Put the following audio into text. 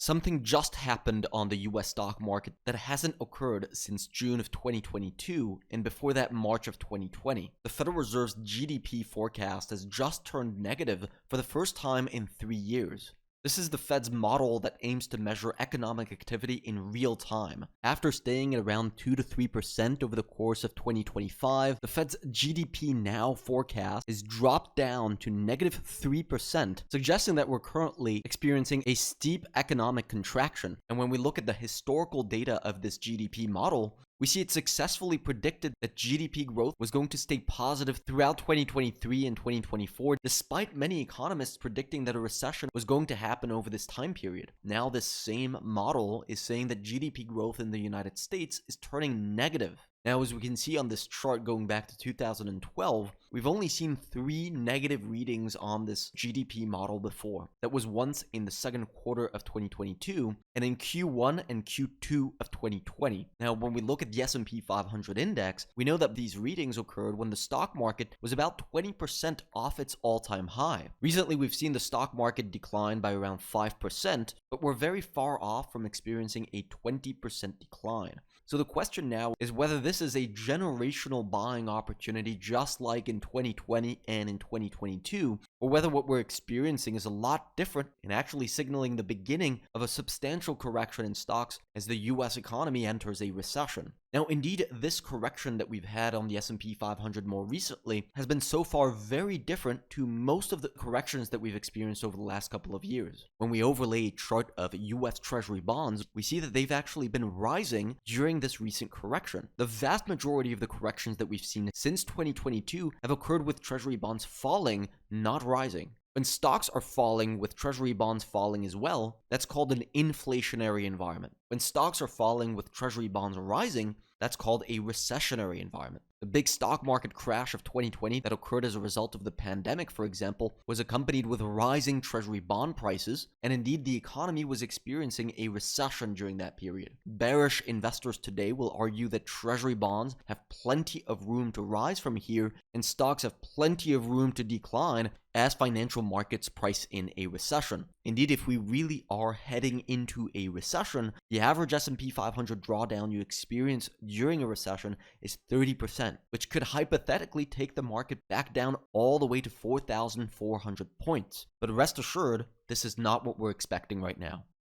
Something just happened on the US stock market that hasn't occurred since June of 2022 and before that March of 2020. The Federal Reserve's GDP forecast has just turned negative for the first time in 3 years. This is the Fed's model that aims to measure economic activity in real time. After staying at around 2 to 3% over the course of 2025, the Fed's GDP Now forecast is dropped down to negative 3%, suggesting that we're currently experiencing a steep economic contraction. And when we look at the historical data of this GDP model, we see it successfully predicted that GDP growth was going to stay positive throughout 2023 and 2024, despite many economists predicting that a recession was going to happen over this time period. Now, this same model is saying that GDP growth in the United States is turning negative. Now, as we can see on this chart going back to 2012, we've only seen 3 negative readings on this GDP model before. That was once in the second quarter of 2022 and in Q1 and Q2 of 2020. Now, when we look at the S&P 500 index, we know that these readings occurred when the stock market was about 20% off its all-time high. Recently, we've seen the stock market decline by around 5%, but we're very far off from experiencing a 20% decline. So the question now is whether this is a generational buying opportunity just like in 2020 and in 2022, or whether what we're experiencing is a lot different and actually signaling the beginning of a substantial correction in stocks as the US economy enters a recession. Now, indeed, this correction that we've had on the S&P 500 more recently has been so far very different to most of the corrections that we've experienced over the last couple of years. When we overlay a chart of US Treasury bonds, we see that they've actually been rising during this recent correction. The vast majority of the corrections that we've seen since 2022 have occurred with Treasury bonds falling, not rising. When stocks are falling with Treasury bonds falling as well, that's called an inflationary environment. When stocks are falling with Treasury bonds rising, that's called a recessionary environment. The big stock market crash of 2020 that occurred as a result of the pandemic, for example, was accompanied with rising Treasury bond prices, and indeed the economy was experiencing a recession during that period. Bearish investors today will argue that Treasury bonds have plenty of room to rise from here, and stocks have plenty of room to decline as financial markets price in a recession. Indeed, if we really are heading into a recession, the average S&P 500 drawdown you experience during a recession is 30%, which could hypothetically take the market back down all the way to 4,400 points. But rest assured, this is not what we're expecting right now.